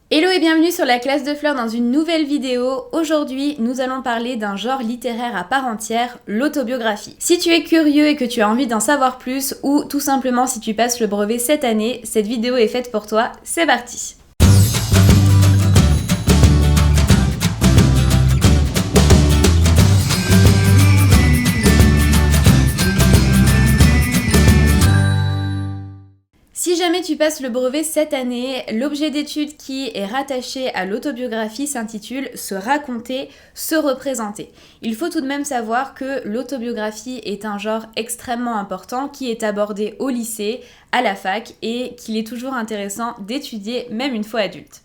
Hello et bienvenue sur la classe de Fleur dans une nouvelle vidéo. Aujourd'hui, nous allons parler d'un genre littéraire à part entière, l'autobiographie. Si tu es curieux et que tu as envie d'en savoir plus, ou tout simplement si tu passes le brevet cette année, cette vidéo est faite pour toi, c'est parti! Si jamais tu passes le brevet cette année, l'objet d'étude qui est rattaché à l'autobiographie s'intitule « Se raconter, se représenter ». Il faut tout de même savoir que l'autobiographie est un genre extrêmement important qui est abordé au lycée, à la fac et qu'il est toujours intéressant d'étudier même une fois adulte.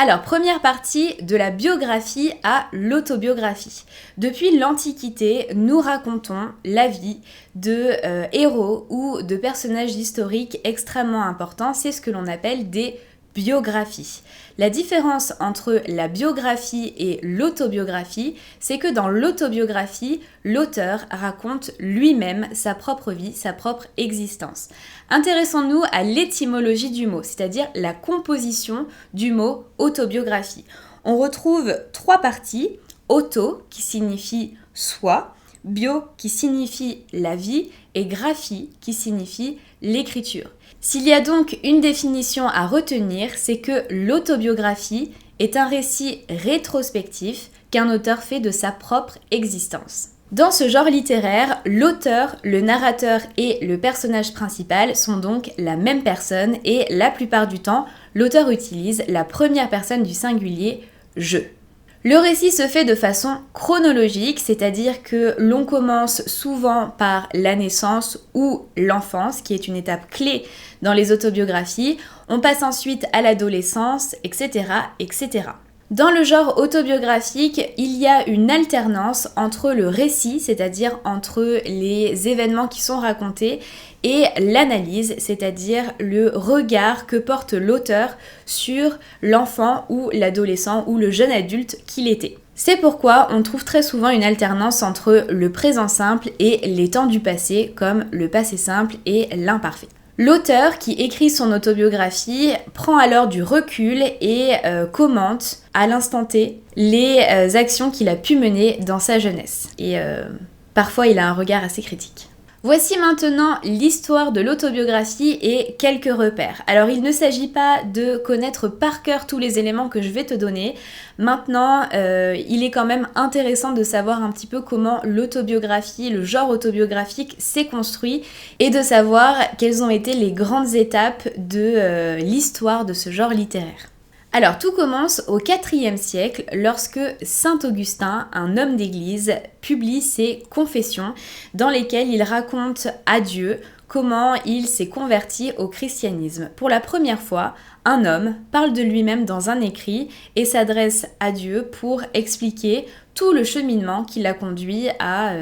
Alors, première partie, de la biographie à l'autobiographie. Depuis l'Antiquité, nous racontons la vie de héros ou de personnages historiques extrêmement importants. C'est ce que l'on appelle des biographies. La différence entre la biographie et l'autobiographie, c'est que dans l'autobiographie, l'auteur raconte lui-même sa propre vie, sa propre existence. Intéressons-nous à l'étymologie du mot, c'est-à-dire la composition du mot autobiographie. On retrouve trois parties, auto qui signifie soi, bio qui signifie la vie et graphie qui signifie l'écriture. S'il y a donc une définition à retenir, c'est que l'autobiographie est un récit rétrospectif qu'un auteur fait de sa propre existence. Dans ce genre littéraire, l'auteur, le narrateur et le personnage principal sont donc la même personne et la plupart du temps, l'auteur utilise la première personne du singulier « je ». Le récit se fait de façon chronologique, c'est-à-dire que l'on commence souvent par la naissance ou l'enfance, qui est une étape clé dans les autobiographies. On passe ensuite à l'adolescence, etc., etc. Dans le genre autobiographique, il y a une alternance entre le récit, c'est-à-dire entre les événements qui sont racontés, et l'analyse, c'est-à-dire le regard que porte l'auteur sur l'enfant ou l'adolescent ou le jeune adulte qu'il était. C'est pourquoi on trouve très souvent une alternance entre le présent simple et les temps du passé, comme le passé simple et l'imparfait. L'auteur qui écrit son autobiographie prend alors du recul et commente à l'instant T les actions qu'il a pu mener dans sa jeunesse. Et parfois il a un regard assez critique. Voici maintenant l'histoire de l'autobiographie et quelques repères. Alors il ne s'agit pas de connaître par cœur tous les éléments que je vais te donner. Maintenant, il est quand même intéressant de savoir un petit peu comment l'autobiographie, le genre autobiographique s'est construit et de savoir quelles ont été les grandes étapes de l'histoire de ce genre littéraire. Alors tout commence au IVe siècle lorsque saint Augustin, un homme d'église, publie ses confessions dans lesquelles il raconte à Dieu comment il s'est converti au christianisme. Pour la première fois, un homme parle de lui-même dans un écrit et s'adresse à Dieu pour expliquer tout le cheminement qui l'a conduit à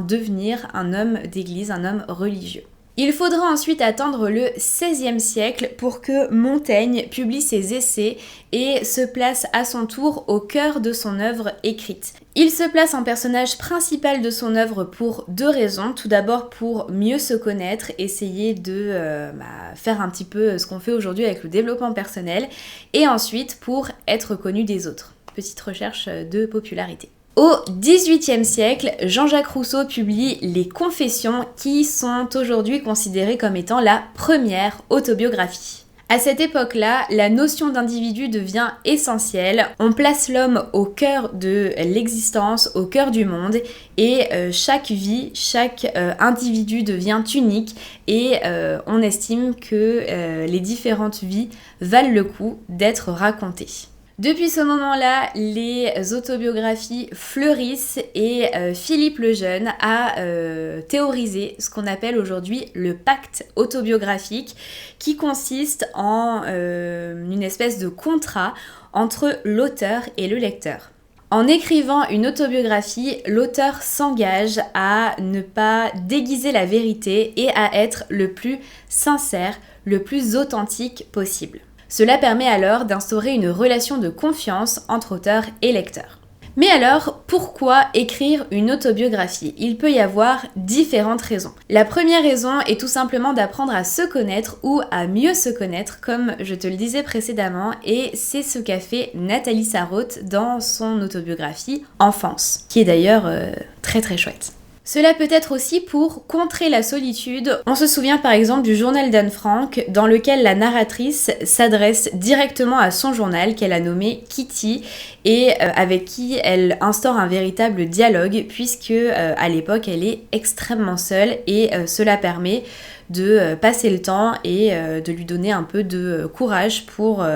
devenir un homme d'église, un homme religieux. Il faudra ensuite attendre le XVIe siècle pour que Montaigne publie ses essais et se place à son tour au cœur de son œuvre écrite. Il se place en personnage principal de son œuvre pour deux raisons. Tout d'abord pour mieux se connaître, essayer de faire un petit peu ce qu'on fait aujourd'hui avec le développement personnel, et ensuite pour être connu des autres. Petite recherche de popularité. Au XVIIIe siècle, Jean-Jacques Rousseau publie les Confessions qui sont aujourd'hui considérées comme étant la première autobiographie. À cette époque-là, la notion d'individu devient essentielle. On place l'homme au cœur de l'existence, au cœur du monde et chaque vie, chaque individu devient unique et on estime que les différentes vies valent le coup d'être racontées. Depuis ce moment-là, les autobiographies fleurissent et Philippe le Jeune a théorisé ce qu'on appelle aujourd'hui le pacte autobiographique qui consiste en une espèce de contrat entre l'auteur et le lecteur. En écrivant une autobiographie, l'auteur s'engage à ne pas déguiser la vérité et à être le plus sincère, le plus authentique possible. Cela permet alors d'instaurer une relation de confiance entre auteur et lecteur. Mais alors, pourquoi écrire une autobiographie? Il peut y avoir différentes raisons. La première raison est tout simplement d'apprendre à se connaître ou à mieux se connaître, comme je te le disais précédemment, et c'est ce qu'a fait Nathalie Sarraute dans son autobiographie Enfance, qui est d'ailleurs très très chouette. Cela peut être aussi pour contrer la solitude. On se souvient par exemple du journal d'Anne Frank, dans lequel la narratrice s'adresse directement à son journal qu'elle a nommé Kitty et avec qui elle instaure un véritable dialogue puisque à l'époque elle est extrêmement seule et cela permet de passer le temps et de lui donner un peu de courage pour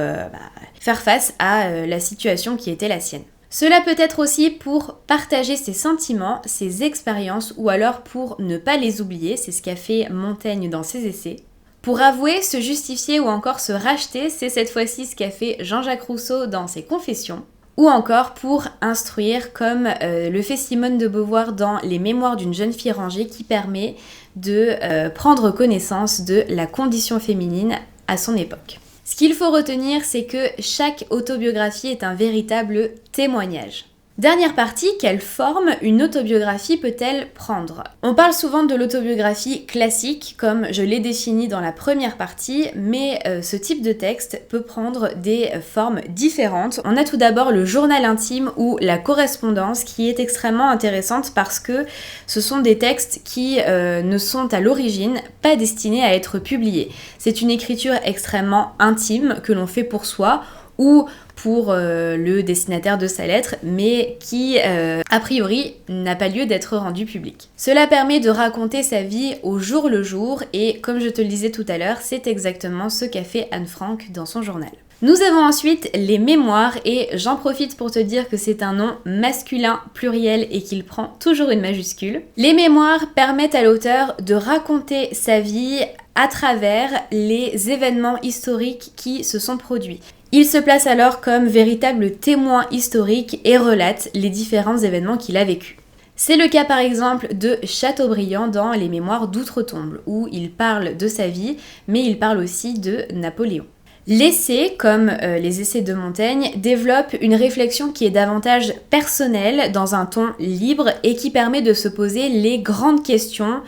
faire face à la situation qui était la sienne. Cela peut être aussi pour partager ses sentiments, ses expériences ou alors pour ne pas les oublier, c'est ce qu'a fait Montaigne dans ses essais. Pour avouer, se justifier ou encore se racheter, c'est cette fois-ci ce qu'a fait Jean-Jacques Rousseau dans ses Confessions. Ou encore pour instruire, comme le fait Simone de Beauvoir dans Les Mémoires d'une jeune fille rangée qui permet de prendre connaissance de la condition féminine à son époque. Ce qu'il faut retenir, c'est que chaque autobiographie est un véritable témoignage. Dernière partie, quelle forme une autobiographie peut-elle prendre? On parle souvent de l'autobiographie classique, comme je l'ai défini dans la première partie, mais ce type de texte peut prendre des formes différentes. On a tout d'abord le journal intime ou la correspondance qui est extrêmement intéressante parce que ce sont des textes qui ne sont à l'origine pas destinés à être publiés. C'est une écriture extrêmement intime que l'on fait pour soi ou pour le destinataire de sa lettre, mais qui, a priori, n'a pas lieu d'être rendu public. Cela permet de raconter sa vie au jour le jour, et comme je te le disais tout à l'heure, c'est exactement ce qu'a fait Anne Frank dans son journal. Nous avons ensuite les mémoires, et j'en profite pour te dire que c'est un nom masculin pluriel et qu'il prend toujours une majuscule. Les mémoires permettent à l'auteur de raconter sa vie à travers les événements historiques qui se sont produits. Il se place alors comme véritable témoin historique et relate les différents événements qu'il a vécus. C'est le cas par exemple de Chateaubriand dans Les Mémoires d'Outre-Tombe, où il parle de sa vie, mais il parle aussi de Napoléon. L'essai, comme les essais de Montaigne, développe une réflexion qui est davantage personnelle, dans un ton libre, et qui permet de se poser les grandes questions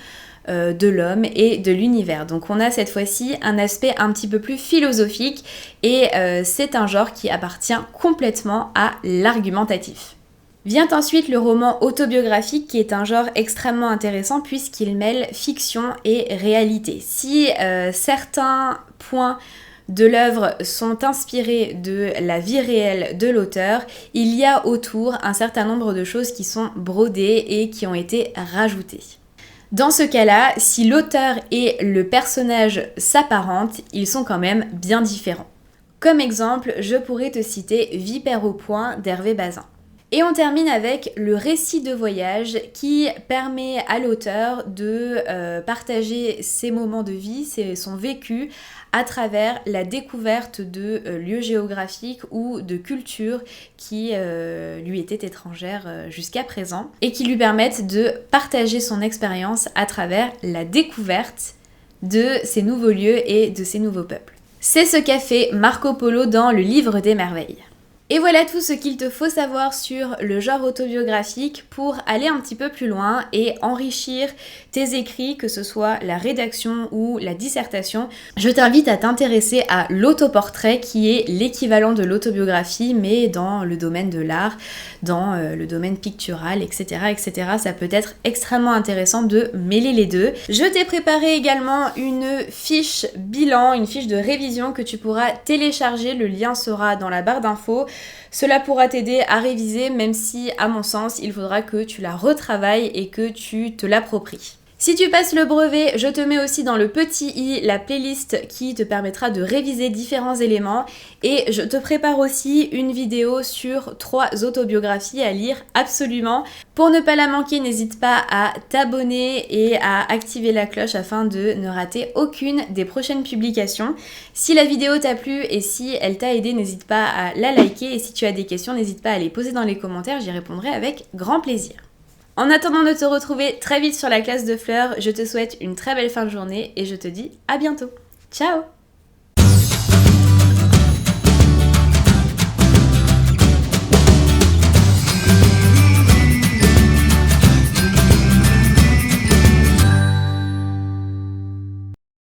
de l'homme et de l'univers. Donc on a cette fois-ci un aspect un petit peu plus philosophique et c'est un genre qui appartient complètement à l'argumentatif. Vient ensuite le roman autobiographique qui est un genre extrêmement intéressant puisqu'il mêle fiction et réalité. Si certains points de l'œuvre sont inspirés de la vie réelle de l'auteur, il y a autour un certain nombre de choses qui sont brodées et qui ont été rajoutées. Dans ce cas-là, si l'auteur et le personnage s'apparentent, ils sont quand même bien différents. Comme exemple, je pourrais te citer Vipère au point d'Hervé Bazin. Et on termine avec le récit de voyage qui permet à l'auteur de partager ses moments de vie, son vécu, à travers la découverte de lieux géographiques ou de cultures qui lui étaient étrangères jusqu'à présent et qui lui permettent de partager son expérience à travers la découverte de ces nouveaux lieux et de ces nouveaux peuples. C'est ce qu'a fait Marco Polo dans le Livre des Merveilles. Et voilà tout ce qu'il te faut savoir sur le genre autobiographique pour aller un petit peu plus loin et enrichir tes écrits, que ce soit la rédaction ou la dissertation. Je t'invite à t'intéresser à l'autoportrait qui est l'équivalent de l'autobiographie mais dans le domaine de l'art, dans le domaine pictural, etc., etc. Ça peut être extrêmement intéressant de mêler les deux. Je t'ai préparé également une fiche bilan, une fiche de révision que tu pourras télécharger. Le lien sera dans la barre d'infos. Cela pourra t'aider à réviser, même si, à mon sens, il faudra que tu la retravailles et que tu te l'appropries. Si tu passes le brevet, je te mets aussi dans le petit i la playlist qui te permettra de réviser différents éléments et je te prépare aussi une vidéo sur 3 autobiographies à lire absolument. Pour ne pas la manquer, n'hésite pas à t'abonner et à activer la cloche afin de ne rater aucune des prochaines publications. Si la vidéo t'a plu et si elle t'a aidé, n'hésite pas à la liker et si tu as des questions, n'hésite pas à les poser dans les commentaires, j'y répondrai avec grand plaisir. En attendant de te retrouver très vite sur la classe de fleurs, je te souhaite une très belle fin de journée et je te dis à bientôt. Ciao!